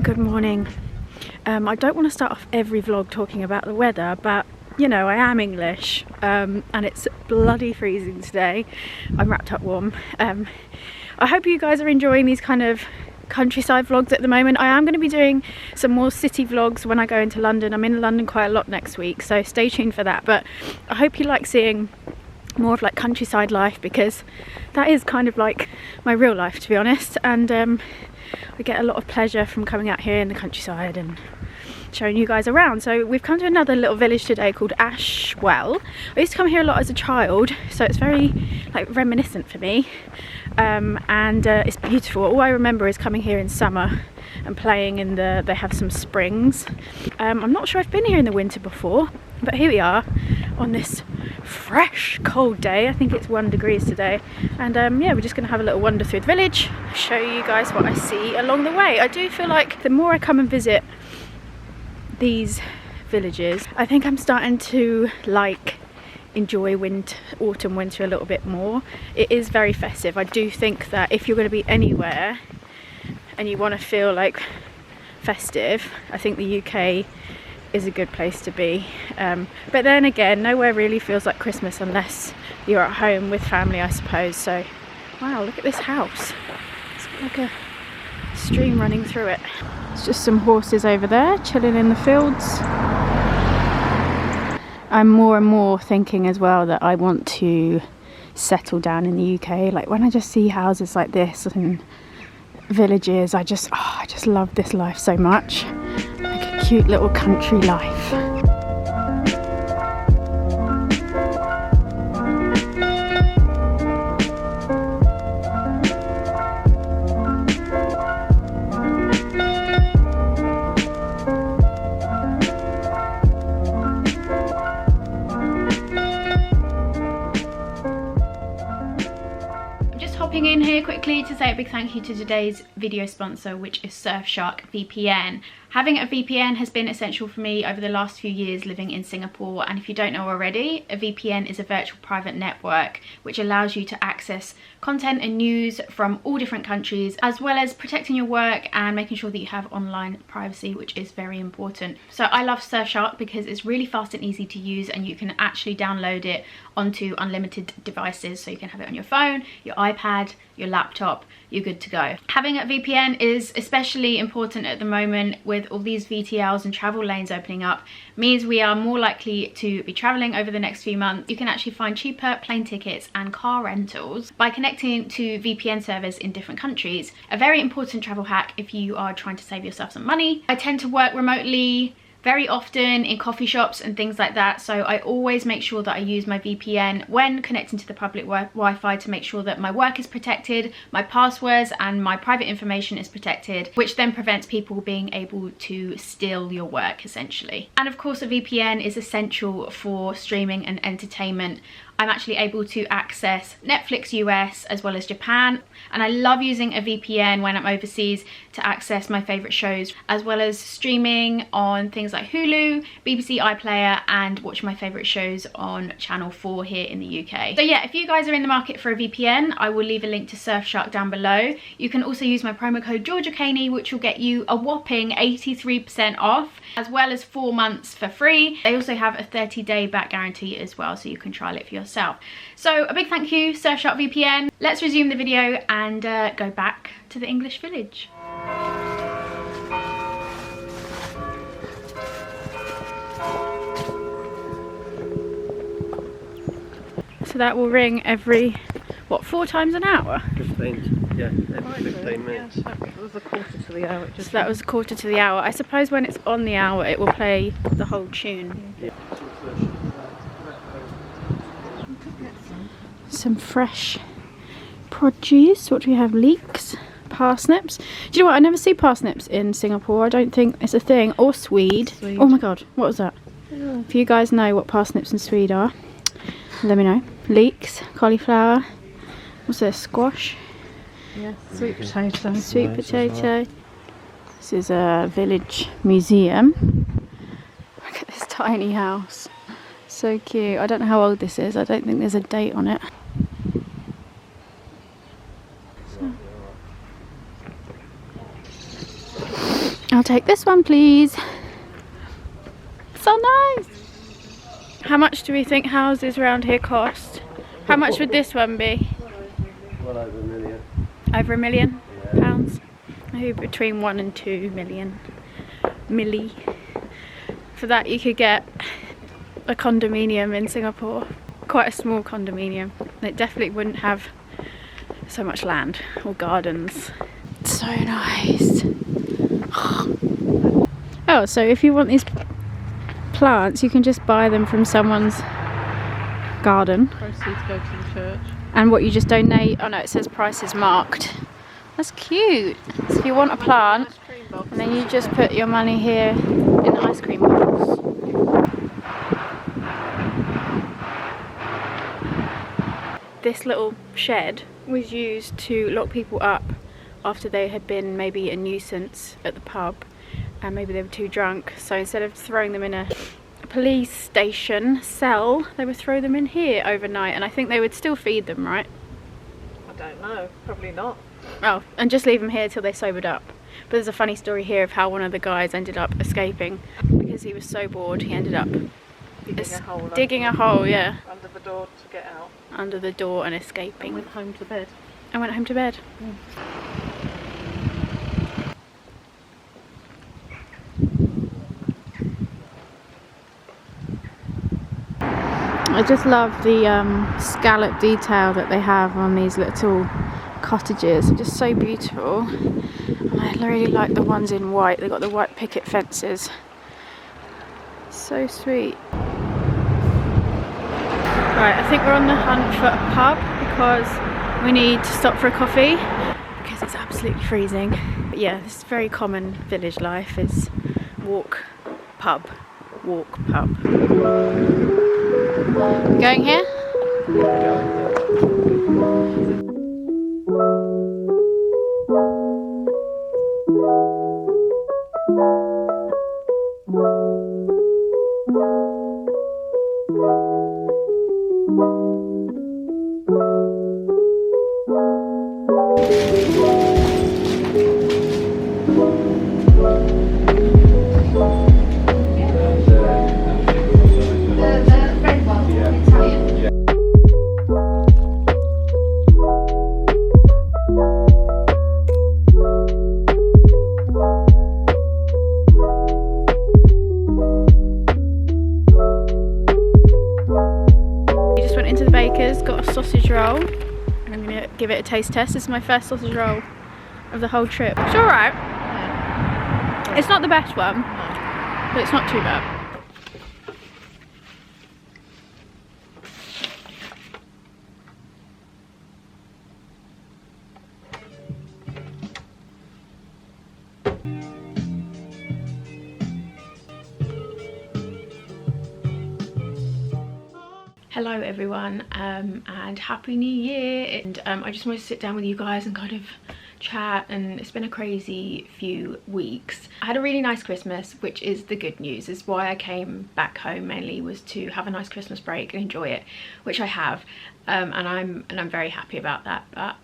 morning, good morning. I don't want to start off every vlog talking about the weather, but you know, I am English, and it's bloody freezing today. I'm wrapped up warm. I hope you guys are enjoying these kind of countryside vlogs at the moment. I am going to be doing some more city vlogs when I go into London. I'm in London quite a lot next week, so stay tuned for that. But I hope you like seeing more of like countryside life, because that is kind of like my real life, to be honest. And I get a lot of pleasure from coming out here in the countryside and showing you guys around. So we've come to another little village today called Ashwell. I used to come here a lot as a child, so it's very like reminiscent for me. And it's beautiful. All I remember is coming here in summer and playing in they have some springs. I'm not sure I've been here in the winter before, but here we are on this fresh cold day. I think it's 1 degree today, and yeah, we're just gonna have a little wander through the village, show you guys what I see along the way. I do feel like the more I come and visit these villages, I think I'm starting to like enjoy autumn, winter a little bit more. It is very festive. I do think that if you're going to be anywhere and you want to feel like festive, I think the UK is a good place to be. But then again, nowhere really feels like Christmas unless you're at home with family, I suppose. So wow, look at this house. It's like a stream running through it. It's just some horses over there chilling in the fields. I'm more and more thinking as well that I want to settle down in the UK. Like when I just see houses like this and villages, I just love this life so much. Like a cute little country life. Hopping in here quickly to say a big thank you to today's video sponsor, which is Surfshark VPN. Having a VPN has been essential for me over the last few years living in Singapore, and if you don't know already, a VPN is a virtual private network which allows you to access content and news from all different countries, as well as protecting your work and making sure that you have online privacy, which is very important. So I love Surfshark because it's really fast and easy to use, and you can actually download it onto unlimited devices, so you can have it on your phone, your iPad, your laptop, you're good to go. Having a VPN is especially important at the moment with all these VTLs and travel lanes opening up. Means we are more likely to be traveling over the next few months. You can actually find cheaper plane tickets and car rentals by connecting to VPN servers in different countries. A very important travel hack if you are trying to save yourself some money. I tend to work remotely very often in coffee shops and things like that, so I always make sure that I use my VPN when connecting to the public Wi-Fi to make sure that my work is protected, my passwords and my private information is protected, which then prevents people being able to steal your work essentially. And of course a VPN is essential for streaming and entertainment. I'm actually able to access Netflix US as well as Japan, and I love using a VPN when I'm overseas to access my favourite shows, as well as streaming on things like Hulu, BBC iPlayer, and watch my favourite shows on Channel 4 here in the UK. So yeah, if you guys are in the market for a VPN, I will leave a link to Surfshark down below. You can also use my promo code Caney, which will get you a whopping 83% off, as well as 4 months for free. They also have a 30-day back guarantee as well, so you can trial it for yourself. So a big thank you, Surfshark VPN. Let's resume the video and go back to the English village. So that will ring every, what, 4 times an hour? 15, yeah, every 15 minutes. Yeah, that was a quarter to the hour. So that was a quarter to the hour. I suppose when it's on the hour it will play the whole tune. Yeah. Some fresh produce. What do we have? Leeks, parsnips. Do you know what? I never see parsnips in Singapore. I don't think it's a thing. Or swede. Oh my god, what was that? Yeah. If you guys know what parsnips and swede are, let me know. Leeks, cauliflower. What's this? Squash. Yeah, sweet potato. Sweet potato. This is a village museum. Look at this tiny house. So cute. I don't know how old this is. I don't think there's a date on it. I'll take this one, please. So nice. How much do we think houses around here cost? How much would this one be? Well over $1 million. Over £1 million Yeah. pounds? Maybe between 1 and 2 million. Milli. For that you could get a condominium in Singapore. Quite a small condominium. It definitely wouldn't have so much land or gardens. So nice. Oh, so if you want these plants, you can just buy them from someone's garden. Proceeds go to the church. And what you just donate, oh no, it says price is marked. That's cute. So if you want a plant, Ice cream box. and then you just put your money here in the ice cream box. This little shed was used to lock people up after they had been maybe a nuisance at the pub and maybe they were too drunk. So instead of throwing them in a police station cell, they would throw them in here overnight, and I think they would still feed them, right? I don't know. Probably not. Oh, and just leave them here till they sobered up. But there's a funny story here of how one of the guys ended up escaping because he was so bored he ended up digging a hole, yeah, Under the door to get out. under the door and And escaping. went home to bed. I went home to bed. I just love the scallop detail that they have on these little cottages. They're just so beautiful. And I really like the ones in white. They've got the white picket fences. So sweet. Right, I think we're on the hunt for a pub because we need to stop for a coffee because it's absolutely freezing. But yeah, this is very common village life, is walk, pub, walk, pub. Going here? Got a sausage roll and I'm going to give it a taste test. This is my first sausage roll of the whole trip. It's alright. Yeah. It's not the best one, but it's not too bad. Hello everyone, and happy new year. And I just wanted to sit down with you guys and kind of chat, and it's been a crazy few weeks. I had a really nice Christmas, which is the good news. Is why I came back home mainly, was to have a nice Christmas break and enjoy it, which I have, and I'm very happy about that. But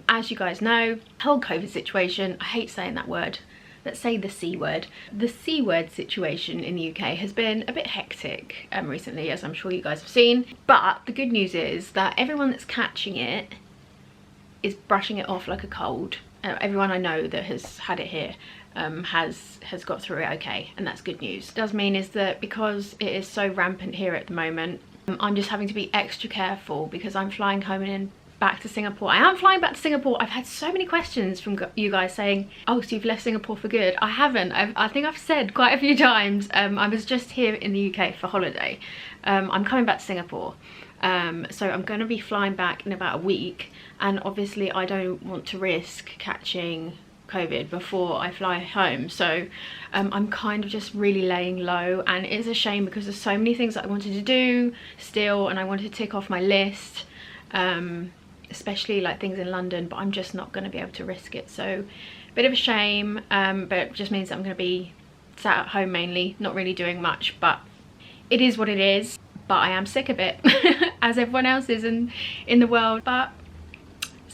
as you guys know, the whole COVID situation, I hate saying that word, let's say the C word. The C word situation in the UK has been a bit hectic recently, as I'm sure you guys have seen. But the good news is that everyone that's catching it is brushing it off like a cold. Everyone I know that has had it here has got through it okay, and that's good news. It does mean is that because it is so rampant here at the moment, I'm just having to be extra careful because I'm flying home and back to Singapore. I am flying back to Singapore. I've had so many questions from you guys saying, oh, so you've left Singapore for good. I haven't. I think I've said quite a few times, I was just here in the UK for holiday. I'm coming back to Singapore. So I'm going to be flying back in about a week, and obviously I don't want to risk catching COVID before I fly home. So I'm kind of just really laying low, and it is a shame because there's so many things that I wanted to do still, and I wanted to tick off my list. Especially like things in London, but I'm just not going to be able to risk it. So a bit of a shame, but it just means that I'm going to be sat at home mainly, not really doing much, but it is what it is. But I am sick of it as everyone else is in the world. But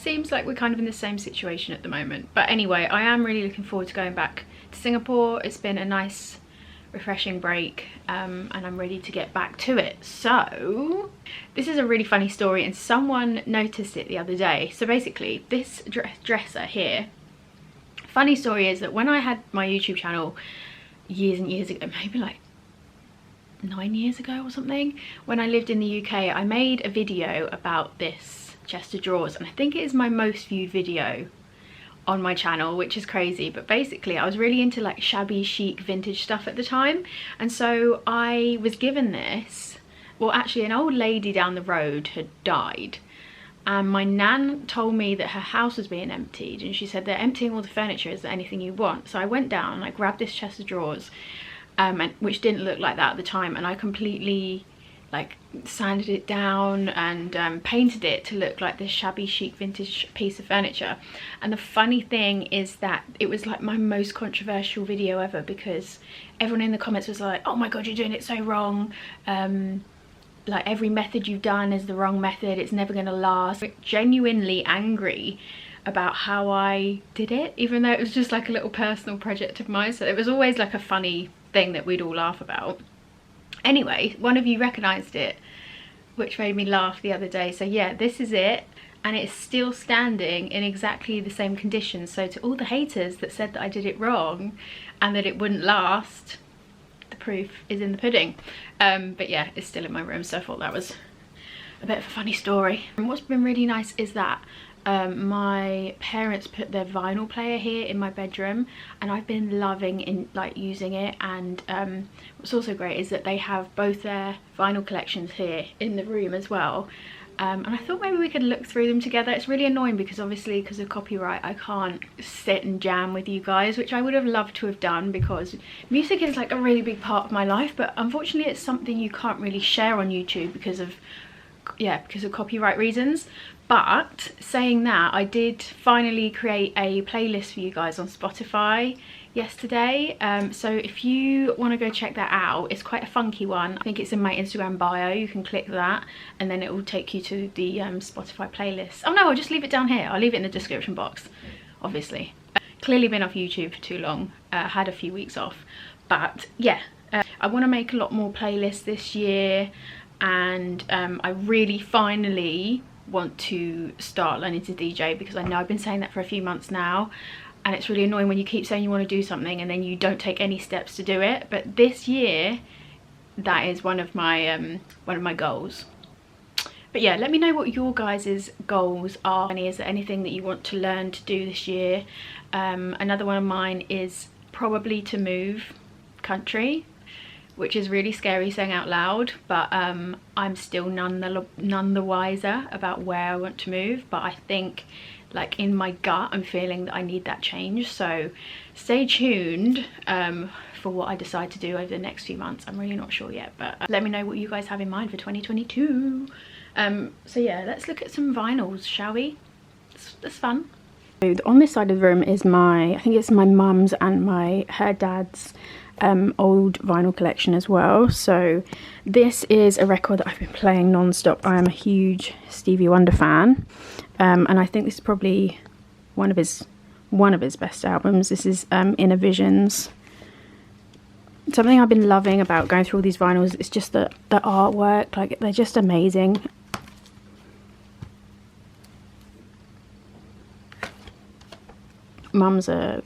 seems like we're kind of in the same situation at the moment. But anyway, I am really looking forward to going back to Singapore. It's been a nice refreshing break, and I'm ready to get back to it. So this is a really funny story, and someone noticed it the other day. So basically, this dresser here, funny story is that when I had my YouTube channel years and years ago, maybe like 9 years ago or something, when I lived in the UK, I made a video about this chest of drawers, and I think it is my most viewed video on my channel, which is crazy. But basically I was really into like shabby chic vintage stuff at the time, and so I was given this. Well, actually an old lady down the road had died, and my nan told me that her house was being emptied, and she said they're emptying all the furniture, is there anything you want? So I went down and I grabbed this chest of drawers, and which didn't look like that at the time, and I completely like sanded it down and painted it to look like this shabby chic vintage piece of furniture. And the funny thing is that it was like my most controversial video ever, because everyone in the comments was like, oh my god, you're doing it so wrong, like every method you've done is the wrong method, it's never gonna last. Genuinely angry about how I did it, even though it was just like a little personal project of mine. So it was always like a funny thing that we'd all laugh about. Anyway, one of you recognised it, which made me laugh the other day. So yeah, this is it, and it's still standing in exactly the same conditions. So to all the haters that said that I did it wrong and that it wouldn't last, the proof is in the pudding. But yeah, it's still in my room, so I thought that was a bit of a funny story. And what's been really nice is that my parents put their vinyl player here in my bedroom, and I've been loving using it. And what's also great is that they have both their vinyl collections here in the room as well, and I thought maybe we could look through them together. It's really annoying because obviously because of copyright I can't sit and jam with you guys, which I would have loved to have done, because music is like a really big part of my life, but unfortunately it's something you can't really share on YouTube because of copyright reasons. But saying that, I did finally create a playlist for you guys on Spotify yesterday, so if you want to go check that out, it's quite a funky one. I think it's in my Instagram bio. You can click that and then it will take you to the Spotify playlist. Oh no, I'll just leave it down here. I'll leave it in the description box, obviously. Clearly been off YouTube for too long, had a few weeks off, but yeah, I want to make a lot more playlists this year, and I really finally want to start learning to DJ, because I know I've been saying that for a few months now, and it's really annoying when you keep saying you want to do something and then you don't take any steps to do it. But this year that is one of my goals. But yeah, let me know what your guys' goals are. And is there anything that you want to learn to do this year? Another one of mine is probably to move country, which is really scary saying out loud, but I'm still none the wiser about where I want to move. But I think, like, in my gut, I'm feeling that I need that change. So stay tuned for what I decide to do over the next few months. I'm really not sure yet, but let me know what you guys have in mind for 2022. So yeah, let's look at some vinyls, shall we? It's fun. On this side of the room is I think it's my mum's and her dad's old vinyl collection as well. So this is a record that I've been playing non-stop. I am a huge Stevie Wonder fan, and I think this is probably one of his best albums. This is Inner Visions. Something I've been loving about going through all these vinyls is just the artwork. Like, they're just amazing. Mum's a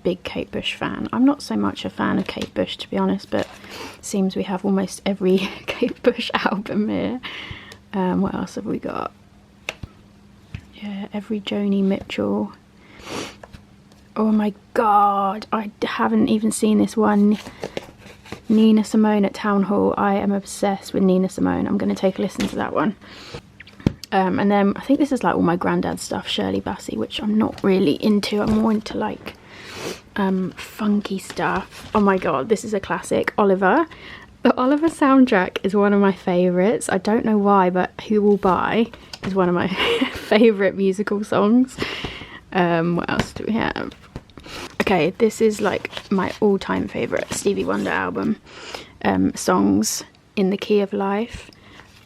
big Kate Bush fan. I'm not so much a fan of Kate Bush, to be honest, but it seems we have almost every Kate Bush album here. What else have we got? Yeah, every Joni Mitchell. Oh my god, I haven't even seen this one. Nina Simone at Town Hall. I am obsessed with Nina Simone. I'm going to take a listen to that one. And then I think this is like all my granddad's stuff. Shirley Bassey, which I'm not really into. I'm more into like funky stuff. Oh my god, this is a classic. Oliver. The Oliver soundtrack is one of my favourites. I don't know why, but Who Will Buy is one of my favourite musical songs. What else do we have? Okay, this is like my all-time favourite Stevie Wonder album. Songs, In the Key of Life.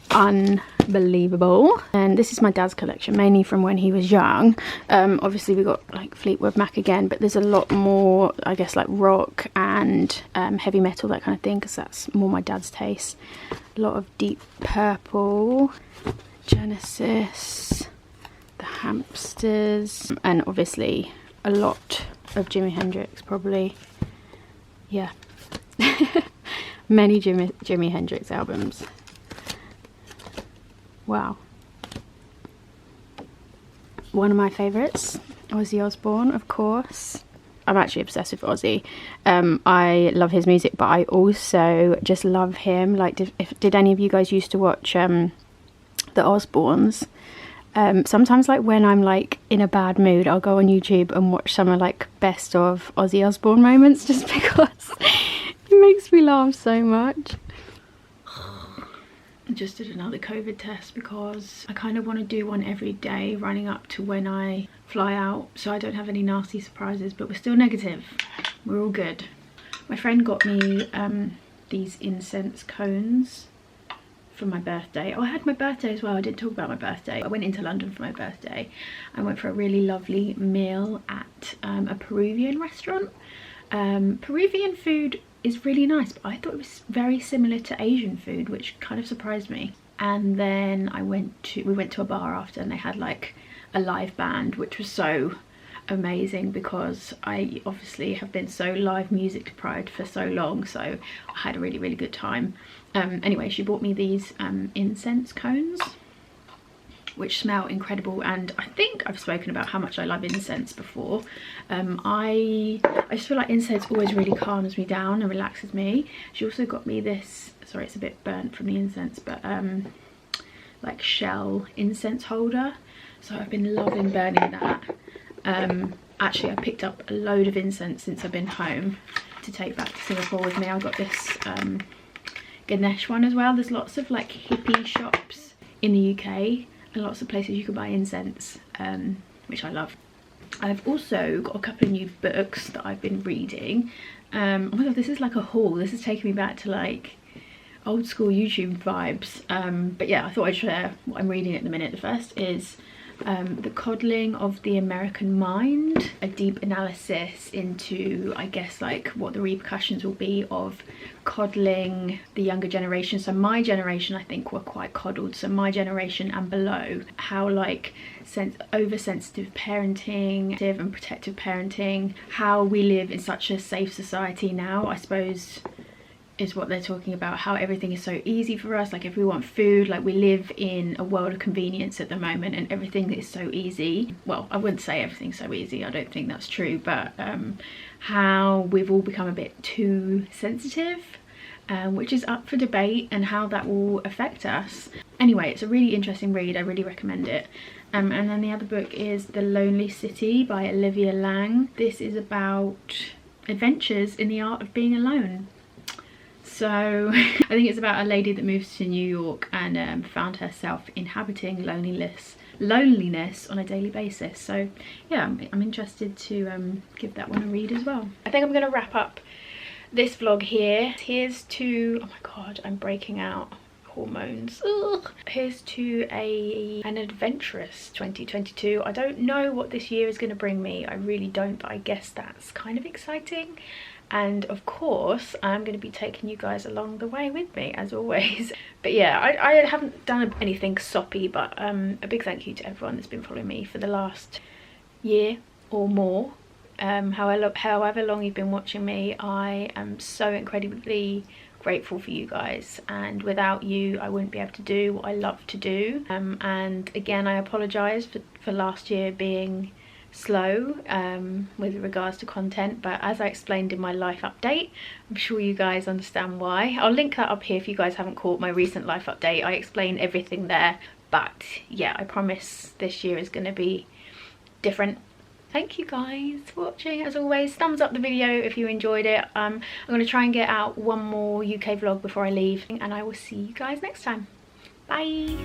Unbelievable. unbelievable. And this is my dad's collection, mainly from when he was young. Obviously we got like Fleetwood Mac again, but there's a lot more, I guess, like rock and heavy metal, that kind of thing, because that's more my dad's taste. A lot of Deep Purple, Genesis, the Hamsters, and obviously a lot of Jimi Hendrix, probably. Yeah. Many Jimi Hendrix albums. Wow. One of my favourites, Ozzy Osbourne, of course. I'm actually obsessed with Ozzy. I love his music, but I also just love him. Like, did any of you guys used to watch the Osbournes? Sometimes, like, when I'm like in a bad mood, I'll go on YouTube and watch some of like best of Ozzy Osbourne moments, just because it makes me laugh so much. I just did another COVID test because I kind of want to do one every day running up to when I fly out, so I don't have any nasty surprises, but we're still negative. We're all good. My friend got me these incense cones for my birthday. Oh, I had my birthday as well. I didn't talk about my birthday. I went into London for my birthday. I went for a really lovely meal at a Peruvian restaurant. Peruvian food is really nice, but I thought it was very similar to Asian food, which kind of surprised me. And then we went to a bar after, and they had like a live band, which was so amazing because I obviously have been so live music deprived for so long, so I had a really good time. Anyway, she bought me these incense cones, which smell incredible, and I think I've spoken about how much I love incense before. I just feel like incense always really calms me down and relaxes me. She also got me this, sorry it's a bit burnt from the incense, but like shell incense holder, so I've been loving burning that. Actually I picked up a load of incense since I've been home to take back to Singapore with me. I got this Ganesh one as well. There's lots of like hippie shops in the UK and lots of places you can buy incense, which I love. I've also got a couple of new books that I've been reading. Oh my god, this is like a haul. This is taking me back to like old school YouTube vibes. But yeah, I thought I'd share what I'm reading at the minute. The first is The Coddling of the American Mind, a deep analysis into, I guess, like what the repercussions will be of coddling the younger generation. So my generation, I think, were quite coddled, so my generation and below, how like oversensitive parenting and protective parenting, how we live in such a safe society now, I suppose, is what they're talking about. How everything is so easy for us, like if we want food, like we live in a world of convenience at the moment and everything is so easy. Well, I wouldn't say everything's so easy, I don't think that's true, but how we've all become a bit too sensitive, which is up for debate, and how that will affect us. Anyway, it's a really interesting read, I really recommend it. And then the other book is The Lonely City by Olivia Lang. This is about adventures in the art of being alone. So I think it's about a lady that moves to New York and found herself inhabiting loneliness on a daily basis. So yeah, I'm interested to give that one a read as well. I think I'm going to wrap up this vlog here. Here's to, oh my god, I'm breaking out hormones. Ugh. Here's to an adventurous 2022. I don't know what this year is going to bring me, I really don't, but I guess that's kind of exciting. And of course I'm going to be taking you guys along the way with me, as always. But yeah, I haven't done anything soppy, but a big thank you to everyone that's been following me for the last year or more. However long you've been watching me, I am so incredibly grateful for you guys, and without you I wouldn't be able to do what I love to do. And again, I apologise for last year being slow with regards to content, but as I explained in my life update, I'm sure you guys understand why. I'll link that up here if you guys haven't caught my recent life update. I explain everything there, but yeah, I promise this year is going to be different. Thank you guys for watching. As always, thumbs up the video if you enjoyed it. I'm going to try and get out one more UK vlog before I leave, and I will see you guys next time. Bye.